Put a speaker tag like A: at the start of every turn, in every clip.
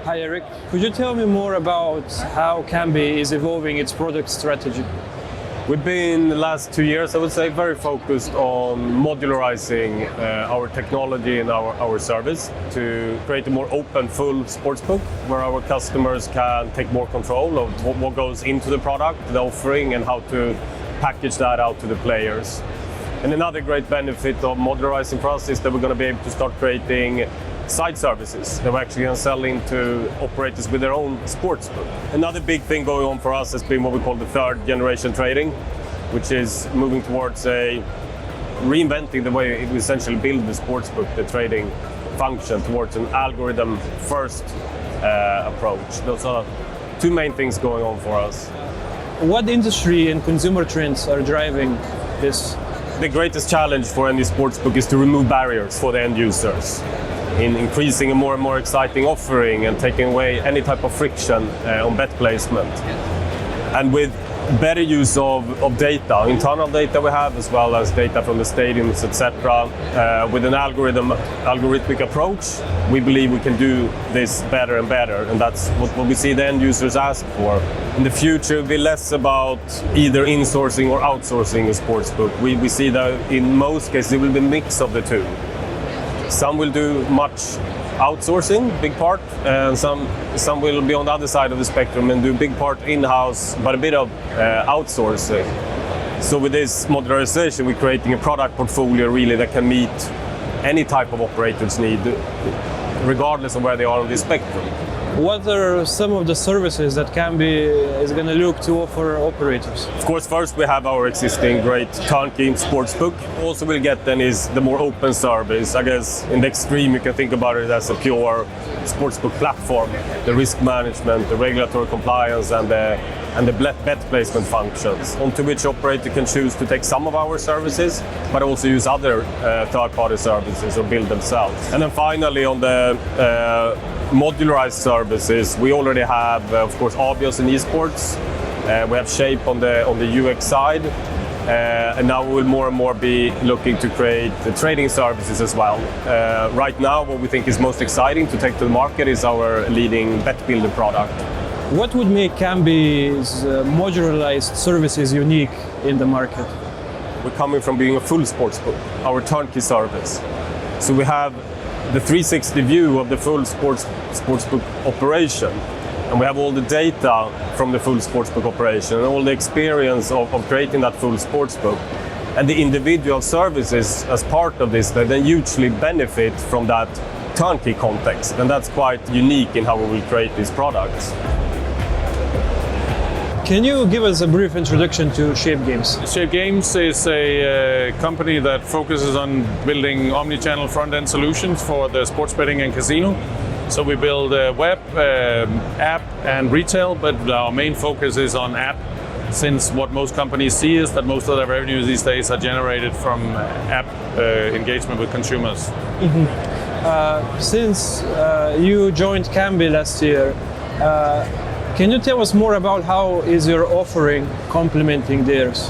A: Hi Erik, could you tell me more about how Kambi is evolving its product strategy?
B: We've been the last 2 years, I would say, very focused on modularizing our technology and our service to create a more open, full sportsbook where our customers can take more control of what goes into the product, the offering, and how to package that out to the players. And another great benefit of modularizing for us is that we're going to be able to start creating side services that we're actually going to sell into operators with their own sportsbook. Another big thing going on for us has been what we call the third generation trading, which is moving towards reinventing the way we essentially build the sportsbook, the trading function, towards an algorithm first approach. Those are two main things going on for us.
A: What industry and consumer trends are driving this?
B: The greatest challenge for any sportsbook is to remove barriers for the end users, in increasing a more and more exciting offering and taking away any type of friction on bet placement. And with better use of data, internal data we have, as well as data from the stadiums, etc., with an algorithmic approach, we believe we can do this better and better, and that's what we see the end users ask for. In the future, it will be less about either insourcing or outsourcing a sportsbook. We see that in most cases it will be a mix of the two. Some will do much outsourcing, big part, and some will be on the other side of the spectrum and do big part in-house, but a bit of outsourcing. So with this modularization, we're creating a product portfolio really that can meet any type of operator's need, regardless of where they are on the spectrum.
A: What are some of the services that Kambi is going to look to offer operators?
B: Of course, first we have our existing great turnkey sportsbook. Also we'll get then is the more open service. I guess in the extreme you can think about it as a pure sportsbook platform. The risk management, the regulatory compliance, and the bet placement functions, onto which operator can choose to take some of our services, but also use other third-party services or build themselves. And then finally on the modularized services, we already have, of course, Abios in esports. We have Shape on the UX side, and now we will more and more be looking to create the trading services as well. Right now, what we think is most exciting to take to the market is our leading bet builder product.
A: What would make Kambi's modularized services unique in the market?
B: We're coming from being a full sportsbook, our turnkey service. So we have the 360 view of the full sportsbook operation, and we have all the data from the full sportsbook operation and all the experience of creating that full sportsbook, and the individual services as part of this that then hugely benefit from that turnkey context, and that's quite unique in how we will create these products.
A: Can you give us a brief introduction to Shape Games?
C: Shape Games is a company that focuses on building omni-channel front-end solutions for the sports betting and casino. So we build web, app and retail, but our main focus is on app, since what most companies see is that most of their revenues these days are generated from app engagement with consumers.
A: Mm-hmm. Since you joined Kambi last year, can you tell us more about how is your offering complementing theirs?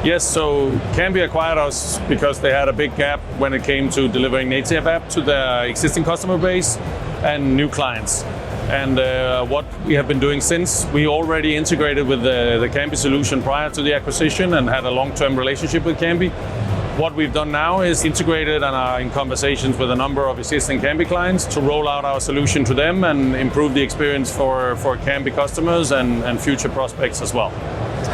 C: Yes, so Kambi acquired us because they had a big gap when it came to delivering native app to their existing customer base and new clients. And what we have been doing since, we already integrated with the Kambi solution prior to the acquisition and had a long-term relationship with Kambi. What we've done now is integrated and are in conversations with a number of existing Kambi clients to roll out our solution to them and improve the experience for Kambi customers and future prospects as well.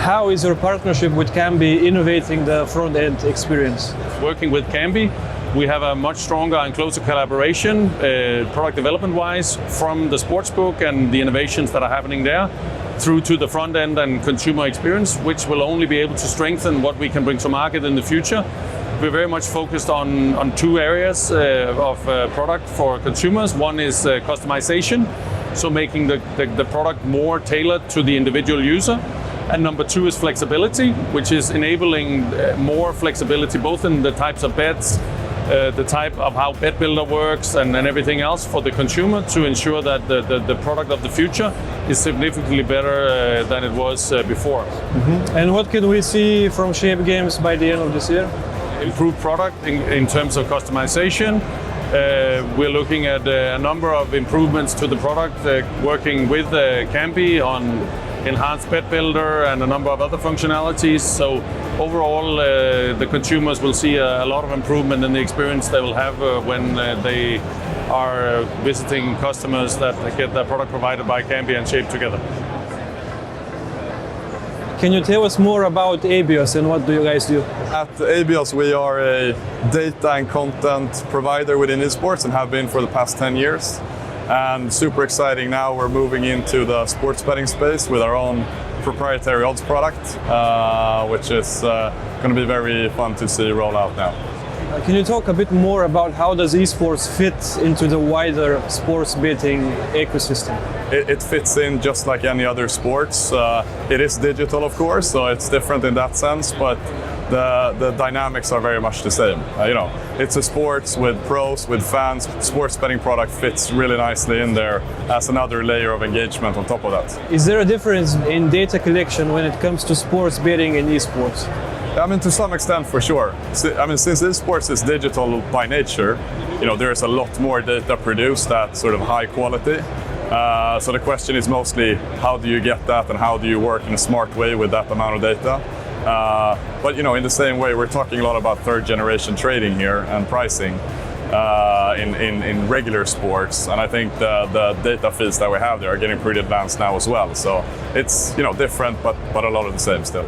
A: How is your partnership with Kambi innovating the front-end experience?
C: Working with Kambi, we have a much stronger and closer collaboration, product development-wise, from the sportsbook and the innovations that are happening there, through to the front end and consumer experience, which will only be able to strengthen what we can bring to market in the future. We're very much focused on two areas of product for consumers. One is customization, so making the product more tailored to the individual user. And number two is flexibility, which is enabling more flexibility both in the types of bets, the type of how bet builder works and everything else for the consumer to ensure that the product of the future is significantly better than it was before.
A: Mm-hmm. And what can we see from Shape Games by the end of this year?
C: Improved product in terms of customization, We're looking at a number of improvements to the product, working with Kambi on enhanced bet builder and a number of other functionalities. So overall, the consumers will see a lot of improvement in the experience they will have when they are visiting customers that get their product provided by Kambi and shaped together.
A: Can you tell us more about Abios and what do you guys do?
D: At Abios, we are a data and content provider within esports and have been for the past 10 years. And super exciting now, we're moving into the sports betting space with our own proprietary odds product, which is going to be very fun to see roll out now.
A: Can you talk a bit more about how does esports fit into the wider sports betting ecosystem?
D: It fits in just like any other sports. It is digital, of course, so it's different in that sense, but the dynamics are very much the same. It's a sports with pros, with fans. Sports betting product fits really nicely in there as another layer of engagement on top of that.
A: Is there a difference in data collection when it comes to sports betting and esports?
D: I mean, to some extent, for sure. Since esports is digital by nature, there's a lot more data produced at sort of high quality. So the question is mostly, how do you get that and how do you work in a smart way with that amount of data? But in the same way, we're talking a lot about third generation trading here and pricing in regular sports. And I think the data feeds that we have there are getting pretty advanced now as well. So it's different, but a lot of the same still.